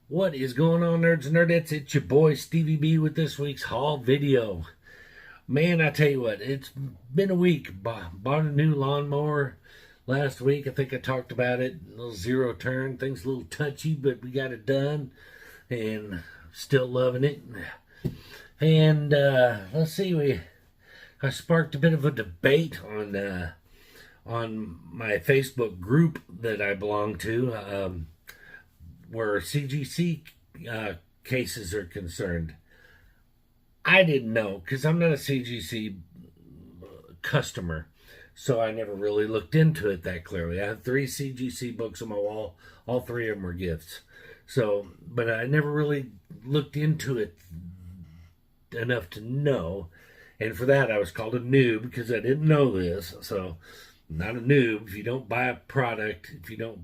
What is going on, nerds and nerdettes? It's your boy Stevie B with this week's haul video. Man, I tell you what, it's been a week. Bought a new lawnmower last week. I think I talked about it. A little zero turn. Things a little touchy, but we got it done. And still loving it. And let's see, I sparked a bit of a debate on my Facebook group that I belong to. Where CGC cases are concerned. I didn't know because I'm not a CGC customer, so I never really looked into it that clearly. I have 3 CGC books on my wall. All 3 of them were gifts. So, but I never really looked into it enough to know. And for that, I was called a noob because I didn't know this. So, I'm not a noob. If you don't buy a product, if you don't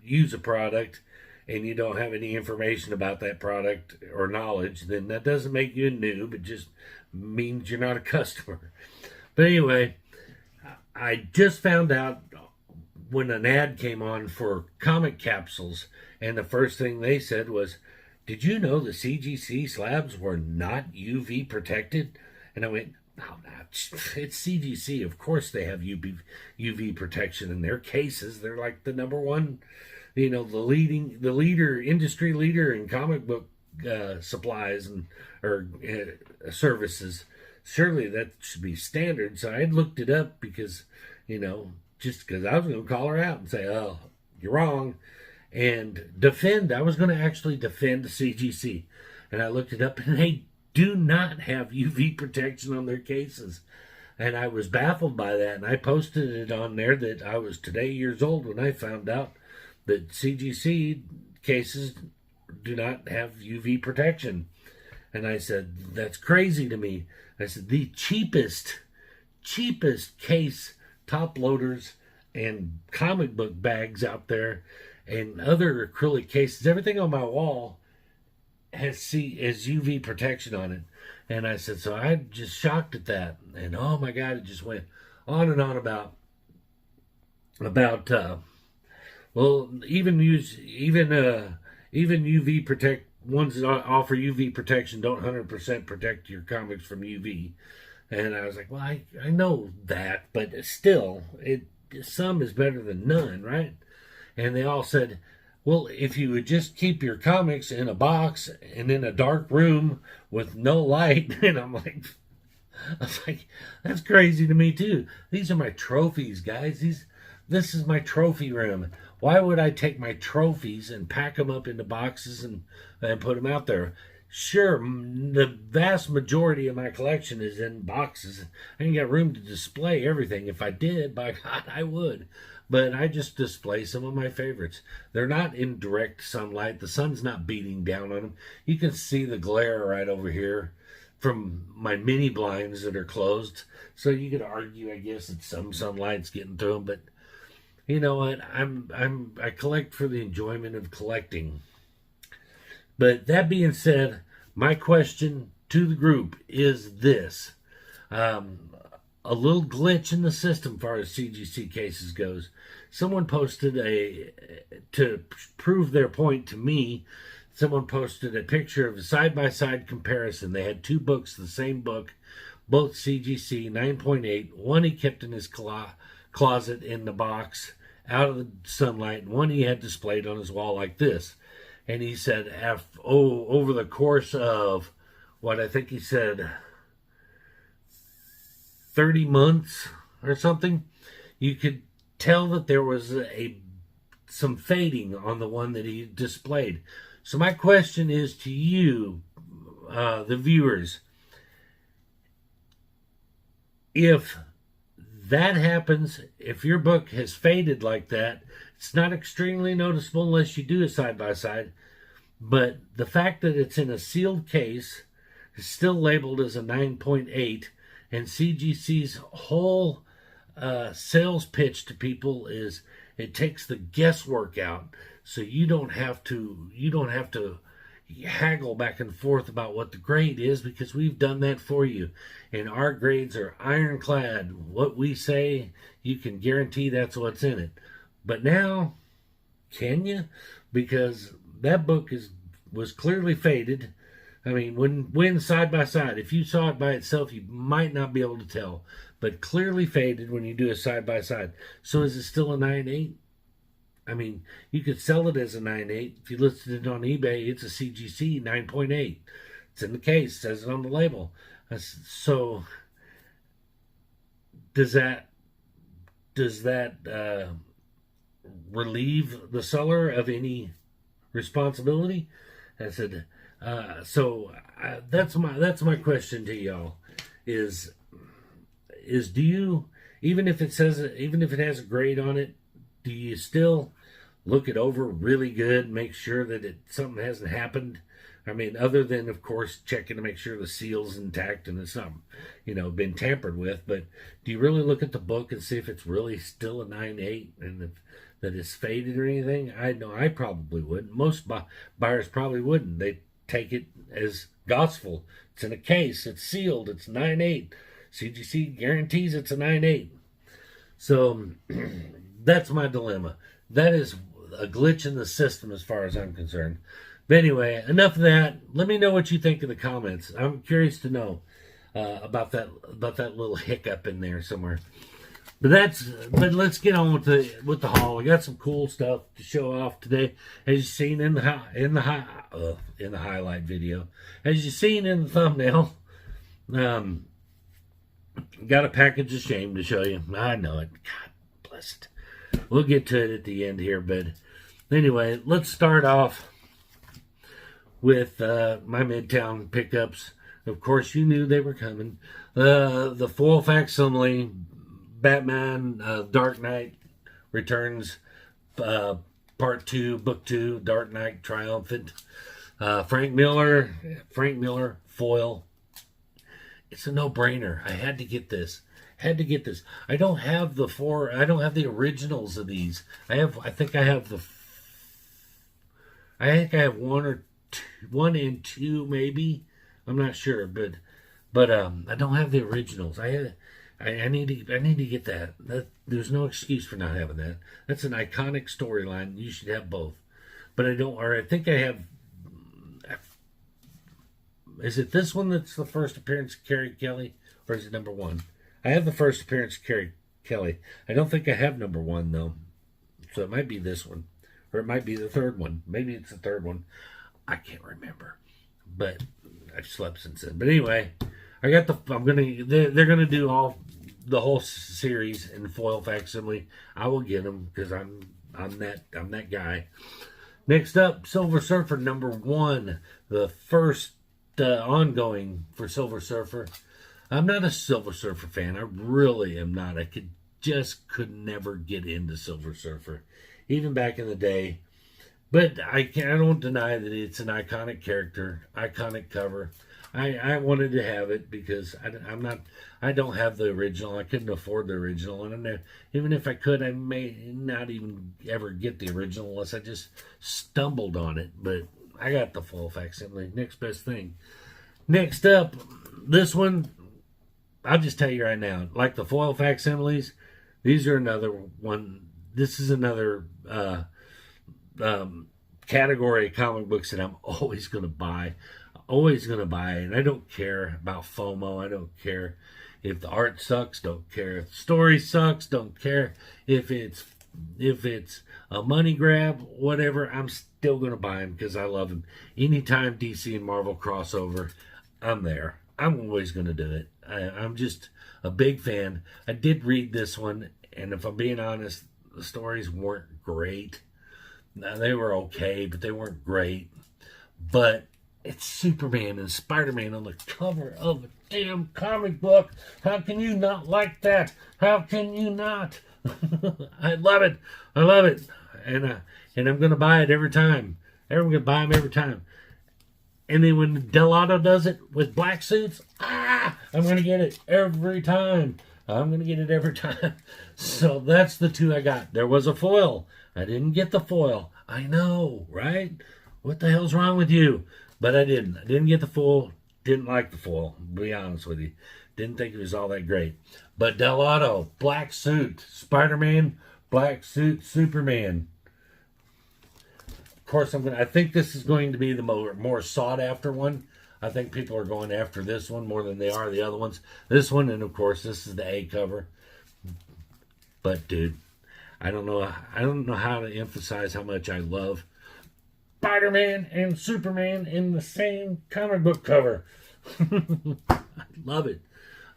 use a product, and you don't have any information about that product or knowledge, then that doesn't make you a noob. It just means you're not a customer. But anyway, I just found out when an ad came on for comic capsules, and the first thing they said was, "Did you know the CGC slabs were not UV protected?" And I went, "No, it's CGC. Of course they have UV protection in their cases. They're like the number one, the industry leader in comic book supplies or services. Surely that should be standard." So I had looked it up because, just because I was going to call her out and say, "Oh, you're wrong," and I was going to actually defend the CGC. And I looked it up, and they do not have UV protection on their cases. And I was baffled by that, and I posted it on there that I was today years old when I found out that CGC cases do not have UV protection. And I said, that's crazy to me. I said, the cheapest case top loaders and comic book bags out there and other acrylic cases, everything on my wall has UV protection on it. And I said, so I'm just shocked at that. And oh my God, it just went on and on about well, even UV protect ones that offer UV protection don't 100% protect your comics from UV. And I was like, well, I know that, but still, some is better than none, right? And they all said, well, if you would just keep your comics in a box and in a dark room with no light, and I was like, that's crazy to me too. These are my trophies, guys. This is my trophy room. Why would I take my trophies and pack them up into boxes and put them out there? Sure, the vast majority of my collection is in boxes. I ain't got room to display everything. If I did, by God, I would. But I just display some of my favorites. They're not in direct sunlight. The sun's not beating down on them. You can see the glare right over here from my mini blinds that are closed. So you could argue, I guess, that some sunlight's getting through them, but you know what? I collect for the enjoyment of collecting. But that being said, my question to the group is this. A little glitch in the system as far as CGC cases goes. Someone posted to prove their point to me, someone posted a picture of a side-by-side comparison. They had 2 books, the same book, both CGC 9.8. One he kept in his closet in the box out of the sunlight, and one he had displayed on his wall like this. And he said, over the course of what I think he said 30 months or something, you could tell that there was some fading on the one that he displayed. So my question is to you, the viewers, if that happens, if your book has faded like that, it's not extremely noticeable unless you do a side-by-side. But the fact that it's in a sealed case is still labeled as a 9.8, and CGC's whole sales pitch to people is it takes the guesswork out, so you don't have to haggle back and forth about what the grade is, because we've done that for you. And our grades are ironclad. What we say, you can guarantee that's what's in it. But now, can you? Because that book is was clearly faded. I mean, when side by side, if you saw it by itself, you might not be able to tell, but clearly faded when you do a side by side. So is it still a 9.8? I mean, you could sell it as a 9.8. If you listed it on eBay, it's a CGC 9.8. It's in the case, says it on the label. So does that relieve the seller of any responsibility? I said, that's my question to y'all is do you, even if it has a grade on it, do you still look it over really good, make sure that something hasn't happened? I mean, other than, of course, checking to make sure the seal's intact and it's not, been tampered with. But do you really look at the book and see if it's really still a 9.8 and that it's faded or anything? I know I probably wouldn't. Most buyers probably wouldn't. They take it as gospel. It's in a case. It's sealed. It's 9.8. CGC guarantees it's a 9.8. So that's my dilemma. That is a glitch in the system as far as I'm concerned. But anyway, enough of that. Let me know what you think in the comments. I'm curious to know about that little hiccup in there somewhere. But let's get on with the haul. We got some cool stuff to show off today, as you've seen in the highlight video, as you've seen in the thumbnail. Got a package of shame to show you. I know it. God bless it. We'll get to it at the end here, but anyway, let's start off with my Midtown pickups. Of course, you knew they were coming. The foil facsimile Batman Dark Knight Returns Part 2, Book 2, Dark Knight Triumphant. Frank Miller foil. It's a no-brainer. I had to get this. I don't have the originals of these. I think I have one and two maybe. I'm not sure, but I don't have the originals. I need to get that. There's no excuse for not having that. That's an iconic storyline. You should have both. But I don't, or I think I have. Is it this one that's the first appearance of Carrie Kelly, or is it number one? I have the first appearance of Carrie Kelly. I don't think I have number one though, so it might be this one, or it might be the third one. Maybe it's the third one. I can't remember, but I've slept since then. But anyway, they're gonna do the whole series in foil facsimile. I will get them because I'm that guy. Next up, Silver Surfer number 1, the first ongoing for Silver Surfer. I'm not a Silver Surfer fan. I really am not. I could never get into Silver Surfer, even back in the day. But I don't deny that it's an iconic character, iconic cover. I wanted to have it because I don't have the original. I couldn't afford the original, and even if I could, I may not even ever get the original unless I just stumbled on it. But I got the full facsimile. Next best thing. Next up, this one. I'll just tell you right now, like the foil facsimiles, these are another one. This is another category of comic books that I'm always going to buy. And I don't care about FOMO. I don't care if the art sucks. Don't care if the story sucks. Don't care if it's a money grab. Whatever. I'm still going to buy them because I love them. Anytime DC and Marvel crossover, I'm there. I'm always going to do it. I'm just a big fan. I did read this one, and if I'm being honest, the stories weren't great. Now, they were okay, but they weren't great. But it's Superman and Spider-Man on the cover of a damn comic book. How can you not like that? How can you not? I love it. And I'm going to buy it every time. I'm going to buy them every time. And then when Delato does it with black suits, I'm going to get it every time. So that's the two I got. There was a foil. I didn't get the foil. I know, right? What the hell's wrong with you? But I didn't. I didn't get the foil. Didn't like the foil, to be honest with you. Didn't think it was all that great. But Delato, black suit, Spider-Man, black suit, Superman. course, I think this is going to be the more sought after one. I think people are going after this one more than they are the other ones. This one, and of course, this is the A cover. But dude, I don't know how to emphasize how much I love Spider-Man and Superman in the same comic book cover. I love it.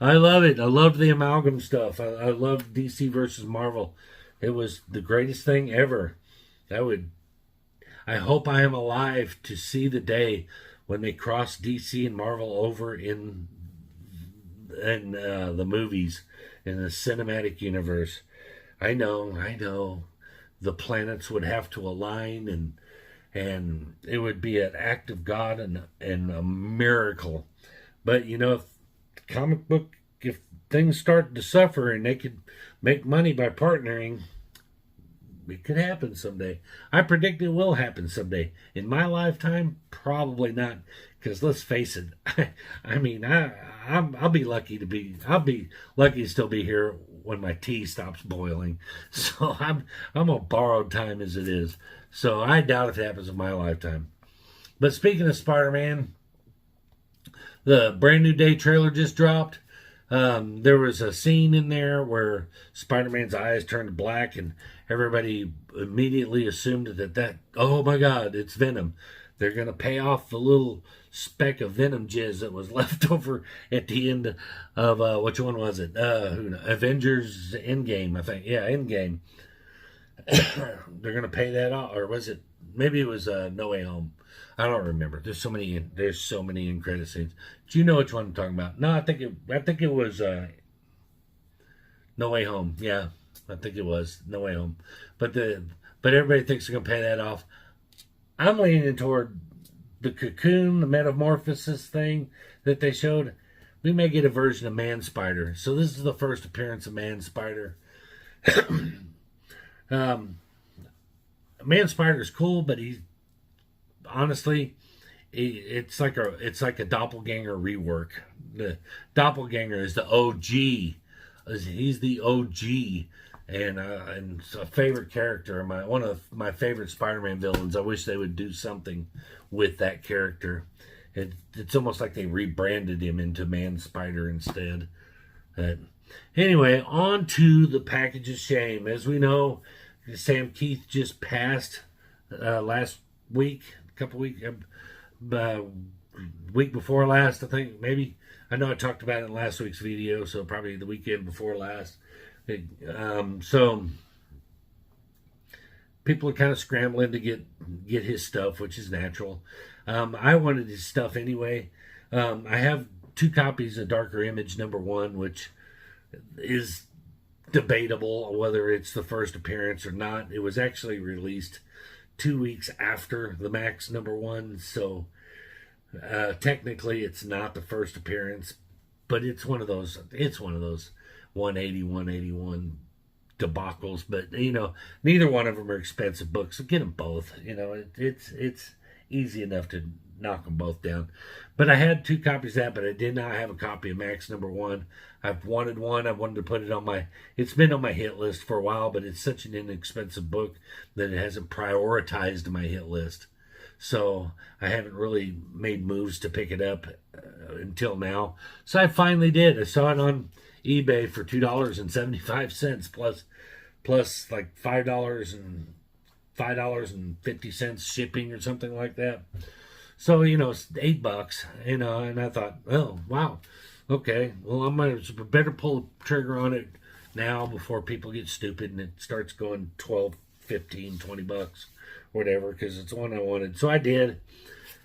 I love it. I loved the amalgam stuff. I loved DC versus Marvel. It was the greatest thing ever. I hope I am alive to see the day when they cross DC and Marvel over in the movies, in the cinematic universe. I know, the planets would have to align, and it would be an act of God and a miracle. But if things start to suffer and they could make money by partnering, it could happen someday. I predict it will happen someday. In my lifetime, probably not. Because let's face it, I'll be lucky to still be here when my tea stops boiling. So I'm on borrowed time as it is. So I doubt if it happens in my lifetime. But speaking of Spider-Man, the Brand New Day trailer just dropped. There was a scene in there where Spider-Man's eyes turned black, and everybody immediately assumed that oh my God, it's Venom. They're going to pay off the little speck of Venom jizz that was left over at the end of, which one was it? Avengers Endgame, I think. Yeah, Endgame. They're going to pay that off, or was it? Maybe it was No Way Home. I don't remember. There's so many end credit scenes. Do you know which one I'm talking about? No, I think it was No Way Home. Yeah, I think it was No Way Home. But everybody thinks they're gonna pay that off. I'm leaning toward the Cocoon, the Metamorphosis thing that they showed. We may get a version of Man Spider. So this is the first appearance of Man Spider. Man Spider is cool, but honestly, it's like a doppelganger rework. The doppelganger is the OG. He's the OG, and a favorite character. One of my favorite Spider-Man villains. I wish they would do something with that character. It's almost like they rebranded him into Man Spider instead. Anyway, on to the package of shame. As we know, Sam Keith just passed last week. Week before last, I think, maybe. I know I talked about it in last week's video, so probably the weekend before last. So people are kind of scrambling to get his stuff, which is natural. I wanted his stuff anyway. I have 2 copies of Darker Image #1, which is debatable whether it's the first appearance or not. It was actually released 2 weeks after the Max #1, so technically it's not the first appearance, but it's one of those 181 debacles. But neither one of them are expensive books, so get them both. It's easy enough to knock them both down. But I had 2 copies of that, but I did not have a copy of Max #1. I've wanted one. I wanted to put it on it's been on my hit list for a while, but it's such an inexpensive book that it hasn't prioritized my hit list. So I haven't really made moves to pick it up until now. So I finally did. I saw it on eBay for $2.75 plus like $5.50 shipping or something like that. So it's $8, and I thought, oh wow, okay, well I better pull the trigger on it now before people get stupid and it starts going $12, $15, $20, whatever, because it's one I wanted. So I did,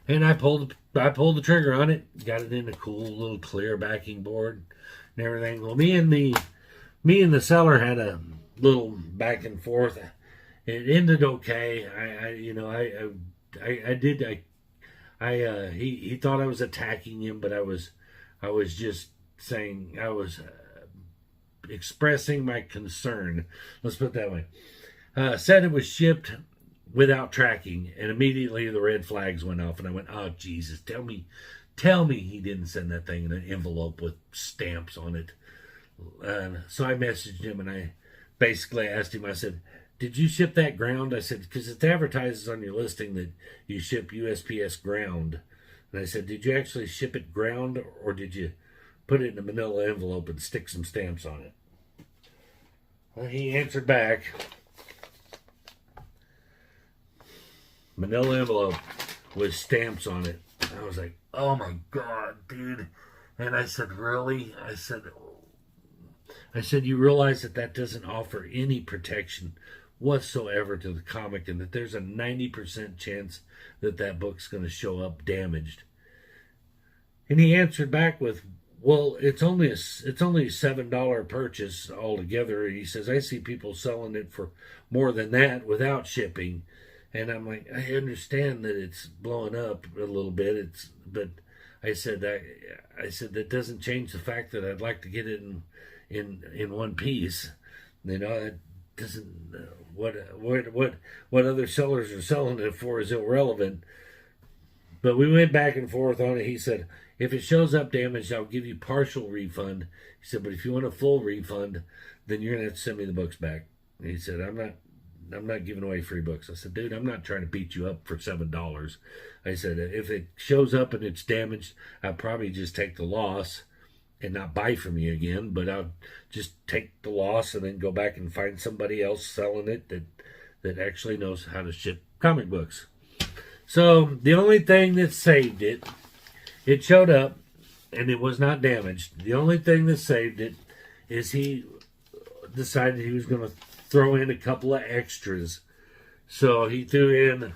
and I pulled the trigger on it, got it in a cool little clear backing board and everything. Well, me and the seller had a little back and forth. It ended okay. He thought I was attacking him, but I was just saying, I was expressing my concern. Let's put it that way. Said it was shipped without tracking, and immediately the red flags went off, and I went, oh Jesus, tell me he didn't send that thing in an envelope with stamps on it. So I messaged him, and I basically asked him, I said, did you ship that ground? I said, because it advertises on your listing that you ship USPS ground. And I said, did you actually ship it ground, or did you put it in a manila envelope and stick some stamps on it? Well, he answered back, manila envelope with stamps on it. I was like, oh my God, dude. And I said, really? I said, you realize that that doesn't offer any protection whatsoever to the comic, and that there's a 90% chance that that book's going to show up damaged. And he answered back with, well, it's only a $7 purchase altogether. He says, I see people selling it for more than that without shipping. And I'm like, I understand that it's blowing up a little bit. But I said that doesn't change the fact that I'd like to get it in one piece. You know, it doesn't. What other sellers are selling it for is irrelevant. But we went back and forth on it. He said, if it shows up damaged, I'll give you partial refund. He said, but if you want a full refund, then you're gonna have to send me the books back. And he said, I'm not giving away free books. I said, dude, I'm not trying to beat you up for $7. I said, if it shows up and it's damaged, I'll probably just take the loss and not buy from you again, but I'll just take the loss and then go back and find somebody else selling it that actually knows how to ship comic books. So the only thing that saved it, it showed up and it was not damaged. The only thing that saved it is he decided he was going to throw in a couple of extras. So he threw in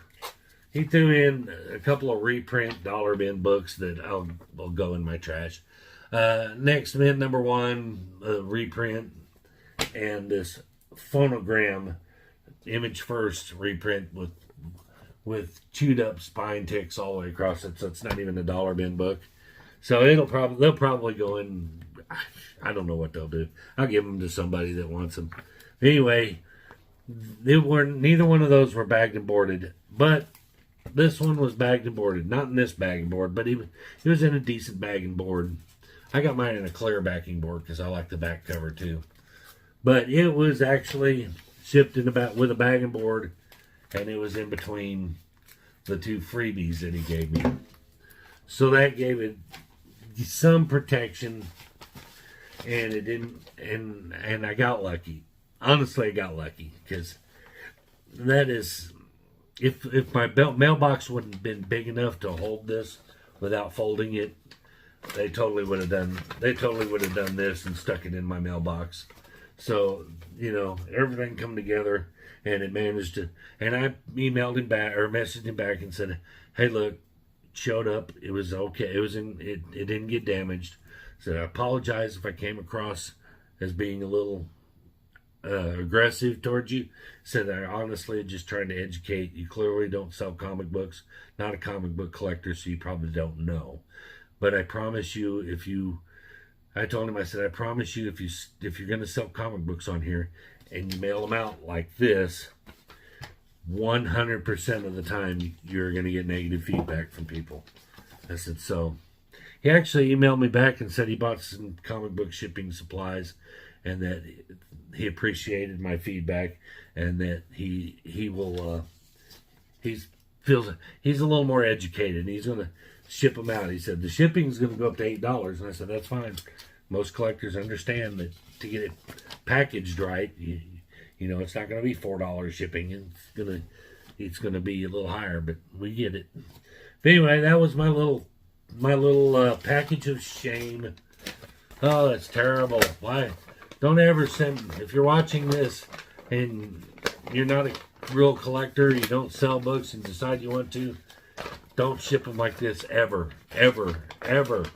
a couple of reprint dollar bin books that I'll go in my trash. Next Men #1 reprint, and this Phonogram Image First reprint with chewed up spine ticks all the way across it, so it's not even a dollar bin book. So they'll probably go in. I don't know what they'll do. I'll give them to somebody that wants them. Anyway, neither one of those were bagged and boarded, but this one was bagged and boarded. Not in this bag and board, but it was in a decent bag and board. I got mine in a clear backing board because I like the back cover too. But it was actually shipped with a bag and board, and it was in between the two freebies that he gave me. So that gave it some protection, and it didn't. And I got lucky. Honestly, I got lucky because that is, if my mailbox wouldn't have been big enough to hold this without folding it, they totally would have done this and stuck it in my mailbox. So, you know, everything come together, and it managed to. And I emailed him back or messaged him back and said, "Hey, look, it showed up. It was okay. It didn't get damaged. So I apologize if I came across as being a little aggressive towards you. Said I honestly just trying to educate. You clearly don't sell comic books. Not a comic book collector, so you probably don't know. But I promise you, I told him, I said, I promise you, if you're going to sell comic books on here and you mail them out like this, 100% of the time you're going to get negative feedback from people." I said, so he actually emailed me back and said he bought some comic book shipping supplies and that he appreciated my feedback and that he will he's a little more educated and he's going to ship them out. He said the shipping is going to go up to $8, and I said that's fine. Most collectors understand that to get it packaged right, you know, it's not going to be $4 shipping. It's gonna be a little higher, but we get it. But anyway, that was my little package of shame. Oh, that's terrible. Why? Don't ever send. If you're watching this and you're not a real collector, you don't sell books, and decide you want to, don't ship them like this ever, ever, ever,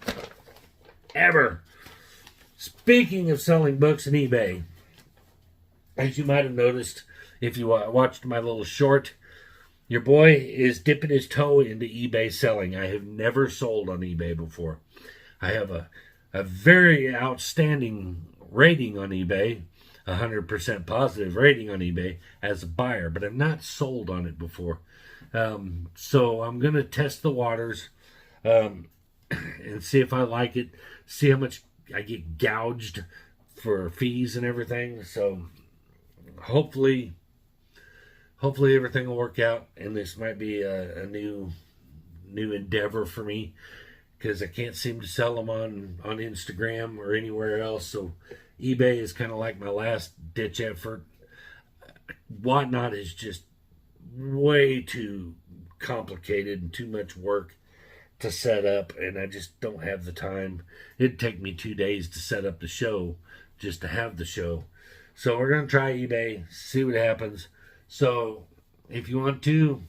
ever. Speaking of selling books on eBay, as you might have noticed if you watched my little short, your boy is dipping his toe into eBay selling. I have never sold on eBay before. I have a very outstanding rating on eBay, 100% positive rating on eBay as a buyer, but I've not sold on it before. So I'm going to test the waters and see if I like it, see how much I get gouged for fees and everything. So hopefully hopefully everything will work out, and this might be a new endeavor for me, because I can't seem to sell them on Instagram or anywhere else. So eBay is kind of like my last ditch effort. Whatnot is just way too complicated and too much work to set up, and I just don't have the time. It'd take me 2 days to set up the show just to have the show. So we're going to try eBay, see what happens. So if you want to,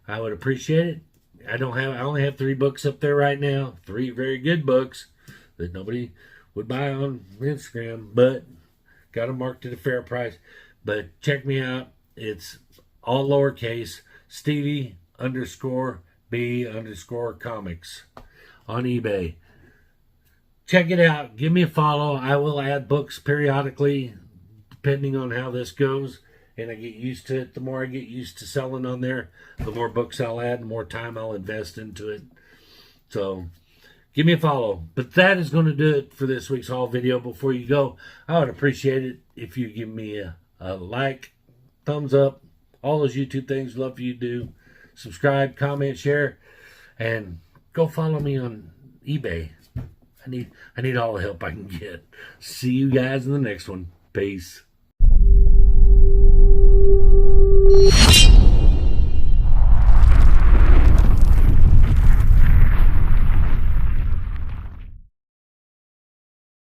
I would appreciate it. I only have 3 books up there right now. 3 very good books that nobody would buy on Instagram, but got them marked at a fair price. But check me out. It's all lowercase, Stevie_B_comics on eBay. Check it out. Give me a follow. I will add books periodically, depending on how this goes. And I get used to it. The more I get used to selling on there, the more books I'll add, the more time I'll invest into it. So give me a follow. But that is going to do it for this week's haul video. Before you go, I would appreciate it if you give me a like, thumbs up, all those YouTube things. Love for you to do. Subscribe, comment, share, and go follow me on eBay. I need all the help I can get. See you guys in the next one. Peace.